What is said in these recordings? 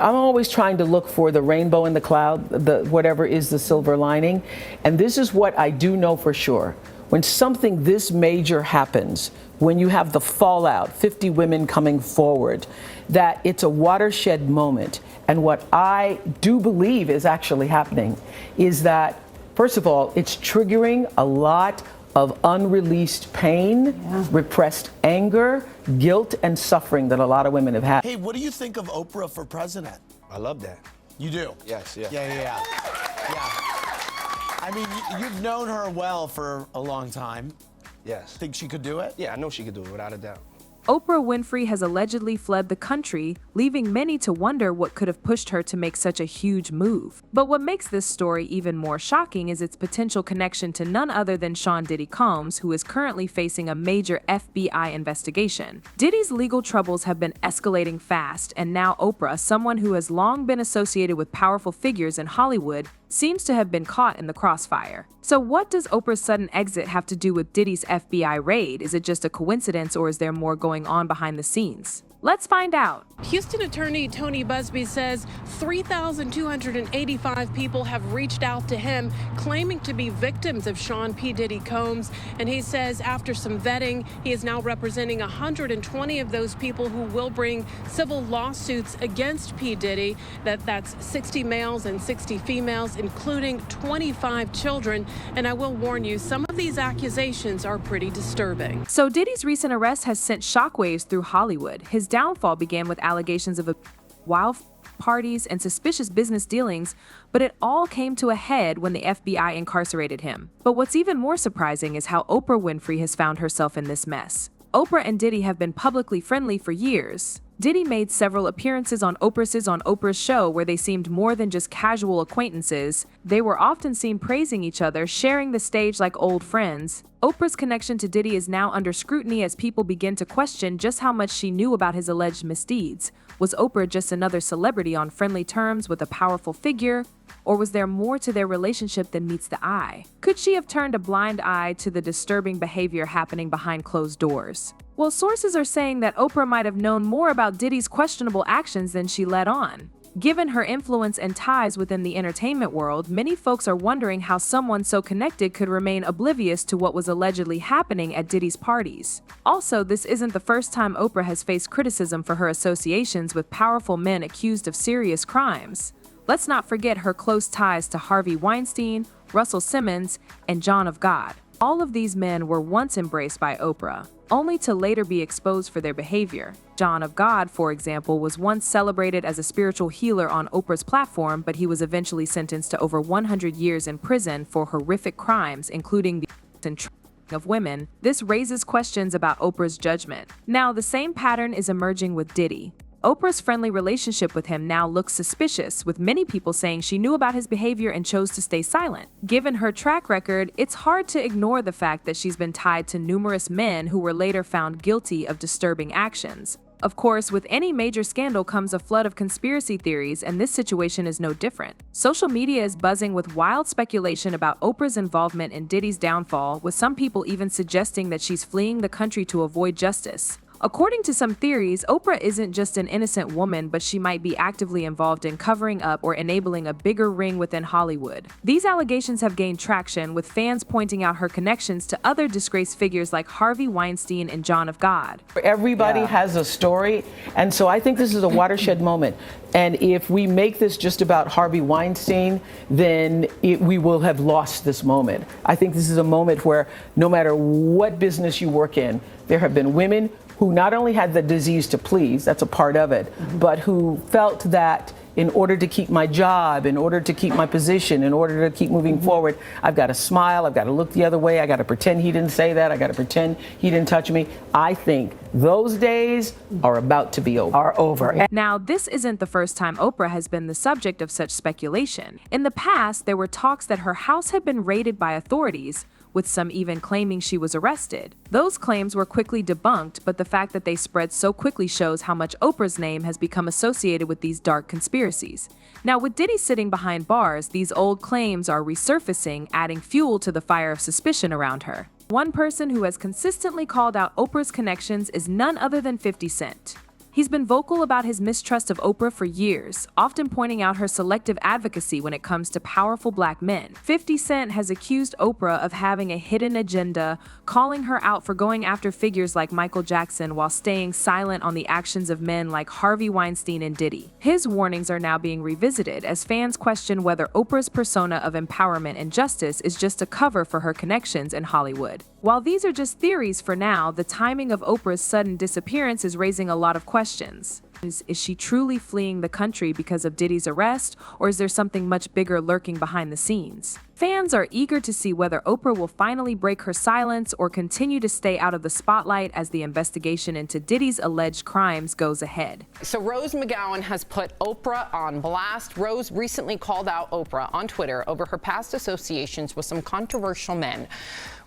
I'm always trying to look for the rainbow in the cloud, whatever is the silver lining. And this is what I do know for sure. When something this major happens, when you have the fallout, 50 women coming forward, that it's a watershed moment. And what I do believe is actually happening is that, first of all, it's triggering a lot of unreleased pain, repressed anger, guilt, and suffering that a lot of women have had. Hey, what do you think of Oprah for president? I love that. You do? Yes, yeah. Yeah. I mean, you've known her well for a long time. Yes. Think she could do it? Yeah, I know she could do it, without a doubt. Oprah Winfrey has allegedly fled the country, leaving many to wonder what could have pushed her to make such a huge move. But what makes this story even more shocking is its potential connection to none other than Sean Diddy Combs, who is currently facing a major FBI investigation. Diddy's legal troubles have been escalating fast, and now Oprah, someone who has long been associated with powerful figures in Hollywood, seems to have been caught in the crossfire. So what does Oprah's sudden exit have to do with Diddy's FBI raid? Is it just a coincidence, or is there more going on behind the scenes? Let's find out. Houston attorney Tony Busby says 3,285 people have reached out to him claiming to be victims of Sean P. Diddy Combs. And he says after some vetting, he is now representing 120 of those people who will bring civil lawsuits against P. Diddy. That's 60 males and 60 females, including 25 children. And I will warn you, some of these accusations are pretty disturbing. So Diddy's recent arrest has sent shockwaves through Hollywood. His downfall began with allegations of wild parties and suspicious business dealings, but it all came to a head when the FBI incarcerated him. But what's even more surprising is how Oprah Winfrey has found herself in this mess. Oprah and Diddy have been publicly friendly for years. Diddy made several appearances on Oprah's show where they seemed more than just casual acquaintances. They were often seen praising each other, sharing the stage like old friends. Oprah's connection to Diddy is now under scrutiny as people begin to question just how much she knew about his alleged misdeeds. Was Oprah just another celebrity on friendly terms with a powerful figure? Or was there more to their relationship than meets the eye? Could she have turned a blind eye to the disturbing behavior happening behind closed doors? Well, sources are saying that Oprah might have known more about Diddy's questionable actions than she let on. Given her influence and ties within the entertainment world, many folks are wondering how someone so connected could remain oblivious to what was allegedly happening at Diddy's parties. Also, this isn't the first time Oprah has faced criticism for her associations with powerful men accused of serious crimes. Let's not forget her close ties to Harvey Weinstein, Russell Simmons, and John of God. All of these men were once embraced by Oprah, only to later be exposed for their behavior. John of God, for example, was once celebrated as a spiritual healer on Oprah's platform, but he was eventually sentenced to over 100 years in prison for horrific crimes, including the of women. This raises questions about Oprah's judgment. Now, the same pattern is emerging with Diddy. Oprah's friendly relationship with him now looks suspicious, with many people saying she knew about his behavior and chose to stay silent. Given her track record, it's hard to ignore the fact that she's been tied to numerous men who were later found guilty of disturbing actions. Of course, with any major scandal comes a flood of conspiracy theories, and this situation is no different. Social media is buzzing with wild speculation about Oprah's involvement in Diddy's downfall, with some people even suggesting that she's fleeing the country to avoid justice. According to some theories, Oprah isn't just an innocent woman, but she might be actively involved in covering up or enabling a bigger ring within Hollywood. These allegations have gained traction, with fans pointing out her connections to other disgraced figures like Harvey Weinstein and John of God. Everybody has a story, and so I think this is a watershed moment. And if we make this just about Harvey Weinstein, then we will have lost this moment. I think this is a moment where no matter what business you work in, there have been women who not only had the disease to please, that's a part of it, but who felt that in order to keep my job, in order to keep my position, in order to keep moving forward, I've got to smile, I've got to look the other way, I got to pretend he didn't say that, I got to pretend he didn't touch me. I think those days are about to be over. Now, this isn't the first time Oprah has been the subject of such speculation. In the past, there were talks that her house had been raided by authorities, with some even claiming she was arrested. Those claims were quickly debunked, but the fact that they spread so quickly shows how much Oprah's name has become associated with these dark conspiracies. Now, with Diddy sitting behind bars, these old claims are resurfacing, adding fuel to the fire of suspicion around her. One person who has consistently called out Oprah's connections is none other than 50 Cent. He's been vocal about his mistrust of Oprah for years, often pointing out her selective advocacy when it comes to powerful black men. 50 Cent has accused Oprah of having a hidden agenda, calling her out for going after figures like Michael Jackson while staying silent on the actions of men like Harvey Weinstein and Diddy. His warnings are now being revisited as fans question whether Oprah's persona of empowerment and justice is just a cover for her connections in Hollywood. While these are just theories for now, the timing of Oprah's sudden disappearance is raising a lot of questions. Is she truly fleeing the country because of Diddy's arrest, or is there something much bigger lurking behind the scenes? Fans are eager to see whether Oprah will finally break her silence or continue to stay out of the spotlight as the investigation into Diddy's alleged crimes goes ahead. So Rose McGowan has put Oprah on blast. Rose recently called out Oprah on Twitter over her past associations with some controversial men.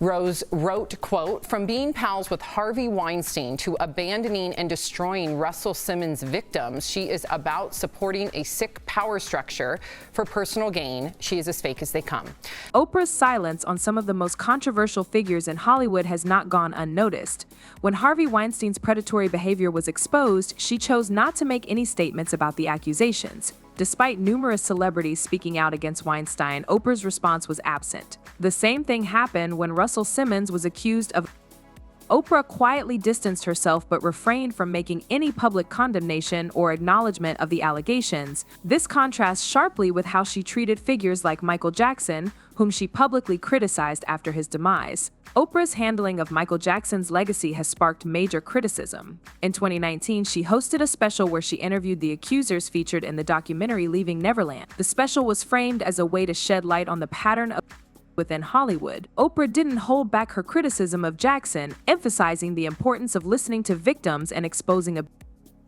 Rose wrote, quote, "From being pals with Harvey Weinstein to abandoning and destroying Russell Simmons' victims, she is about supporting a sick power structure for personal gain. She is as fake as they come." Oprah's silence on some of the most controversial figures in Hollywood has not gone unnoticed. When Harvey Weinstein's predatory behavior was exposed, she chose not to make any statements about the accusations. Despite numerous celebrities speaking out against Weinstein, Oprah's response was absent. The same thing happened when Russell Simmons was accused of. Oprah quietly distanced herself but refrained from making any public condemnation or acknowledgement of the allegations. This contrasts sharply with how she treated figures like Michael Jackson, whom she publicly criticized after his demise. Oprah's handling of Michael Jackson's legacy has sparked major criticism. In 2019, she hosted a special where she interviewed the accusers featured in the documentary Leaving Neverland. The special was framed as a way to shed light on the pattern of within Hollywood. Oprah didn't hold back her criticism of Jackson, emphasizing the importance of listening to victims and exposing abuse.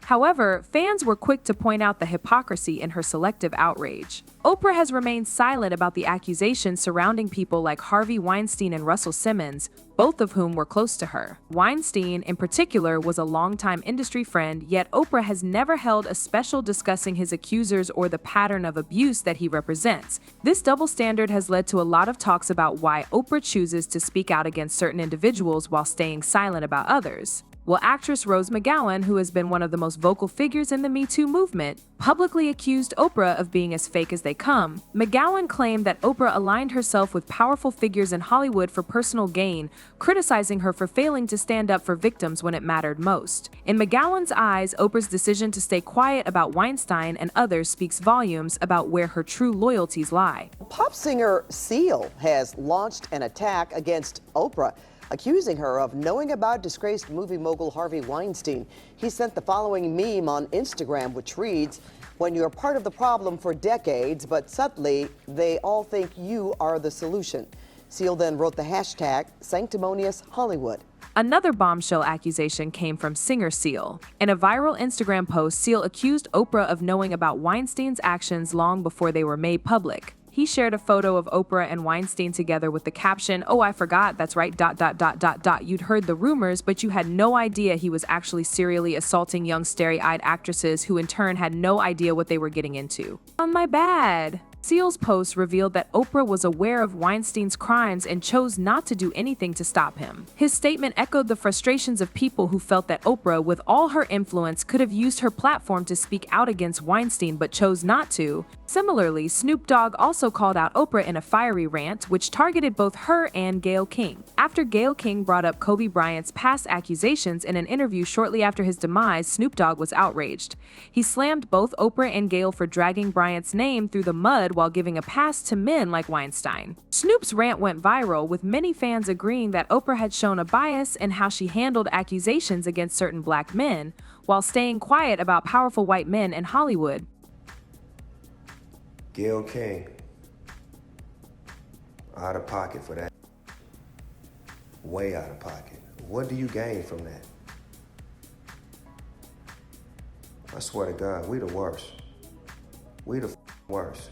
However, fans were quick to point out the hypocrisy in her selective outrage. Oprah has remained silent about the accusations surrounding people like Harvey Weinstein and Russell Simmons, both of whom were close to her. Weinstein, in particular, was a longtime industry friend, yet Oprah has never held a special discussing his accusers or the pattern of abuse that he represents. This double standard has led to a lot of talks about why Oprah chooses to speak out against certain individuals while staying silent about others. Well, actress Rose McGowan, who has been one of the most vocal figures in the Me Too movement, publicly accused Oprah of being as fake as they come. McGowan claimed that Oprah aligned herself with powerful figures in Hollywood for personal gain, criticizing her for failing to stand up for victims when it mattered most. In McGowan's eyes, Oprah's decision to stay quiet about Weinstein and others speaks volumes about where her true loyalties lie. Pop singer Seal has launched an attack against Oprah, accusing her of knowing about disgraced movie mogul Harvey Weinstein. He sent the following meme on Instagram, which reads, "When you're part of the problem for decades, but subtly, they all think you are the solution." Seal then wrote the hashtag Sanctimonious Hollywood. Another bombshell accusation came from singer Seal. In a viral Instagram post, Seal accused Oprah of knowing about Weinstein's actions long before they were made public. He shared a photo of Oprah and Weinstein together with the caption, "Oh, I forgot, that's right, ... You'd heard the rumors, but you had no idea he was actually serially assaulting young starry-eyed actresses who in turn had no idea what they were getting into. On my bad." Seal's post revealed that Oprah was aware of Weinstein's crimes and chose not to do anything to stop him. His statement echoed the frustrations of people who felt that Oprah, with all her influence, could have used her platform to speak out against Weinstein but chose not to. Similarly, Snoop Dogg also called out Oprah in a fiery rant, which targeted both her and Gayle King. After Gayle King brought up Kobe Bryant's past accusations in an interview shortly after his demise, Snoop Dogg was outraged. He slammed both Oprah and Gayle for dragging Bryant's name through the mud while giving a pass to men like Weinstein. Snoop's rant went viral, with many fans agreeing that Oprah had shown a bias in how she handled accusations against certain black men, while staying quiet about powerful white men in Hollywood. Gayle King, out of pocket for that. Way out of pocket. What do you gain from that? I swear to God, we the worst. We the worst.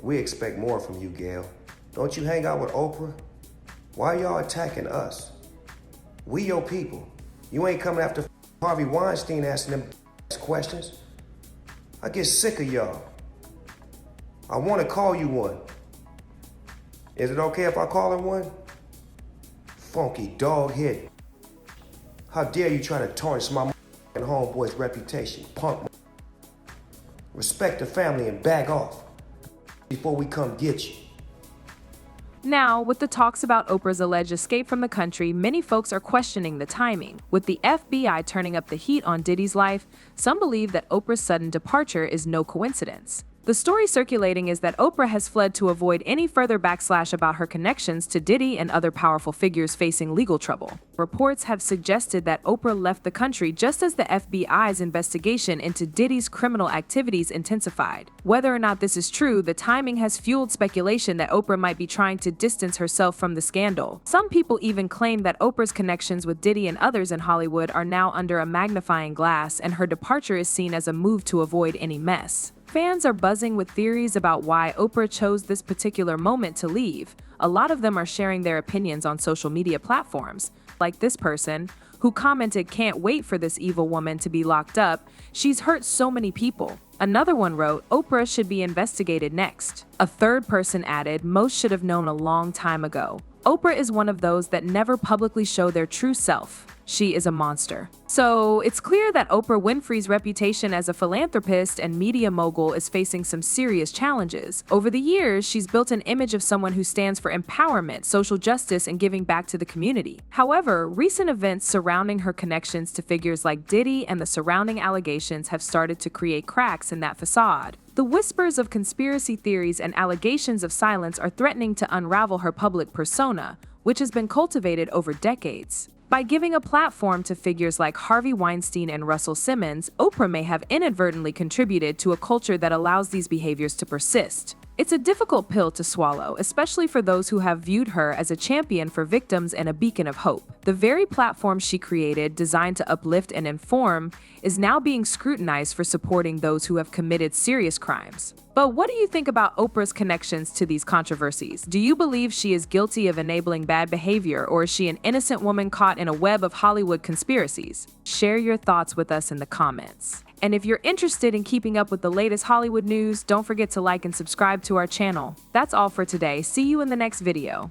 We expect more from you, Gayle. Don't you hang out with Oprah? Why y'all attacking us? We your people. You ain't coming after Harvey Weinstein asking them questions. I get sick of y'all. I want to call you one. Is it okay if I call her one? Funky dog head. How dare you try to tarnish my ruin homeboy's reputation, punk. Respect the family and back off before we come get you. Now, with the talks about Oprah's alleged escape from the country, many folks are questioning the timing. With the FBI turning up the heat on Diddy's life, some believe that Oprah's sudden departure is no coincidence. The story circulating is that Oprah has fled to avoid any further backslash about her connections to Diddy and other powerful figures facing legal trouble. Reports have suggested that Oprah left the country just as the FBI's investigation into Diddy's criminal activities intensified. Whether or not this is true, the timing has fueled speculation that Oprah might be trying to distance herself from the scandal. Some people even claim that Oprah's connections with Diddy and others in Hollywood are now under a magnifying glass, and her departure is seen as a move to avoid any mess. Fans are buzzing with theories about why Oprah chose this particular moment to leave. A lot of them are sharing their opinions on social media platforms, like this person, who commented, "Can't wait for this evil woman to be locked up. She's hurt so many people." Another one wrote, "Oprah should be investigated next." A third person added, "Most should have known a long time ago." Oprah is one of those that never publicly show their true self. She is a monster. So it's clear that Oprah Winfrey's reputation as a philanthropist and media mogul is facing some serious challenges. Over the years, she's built an image of someone who stands for empowerment, social justice, and giving back to the community. However, recent events surrounding her connections to figures like Diddy and the surrounding allegations have started to create cracks in that facade. The whispers of conspiracy theories and allegations of silence are threatening to unravel her public persona, which has been cultivated over decades. By giving a platform to figures like Harvey Weinstein and Russell Simmons, Oprah may have inadvertently contributed to a culture that allows these behaviors to persist. It's a difficult pill to swallow, especially for those who have viewed her as a champion for victims and a beacon of hope. The very platform she created, designed to uplift and inform, is now being scrutinized for supporting those who have committed serious crimes. But what do you think about Oprah's connections to these controversies? Do you believe she is guilty of enabling bad behavior, or is she an innocent woman caught in a web of Hollywood conspiracies? Share your thoughts with us in the comments. And if you're interested in keeping up with the latest Hollywood news, don't forget to like and subscribe to our channel. That's all for today. See you in the next video.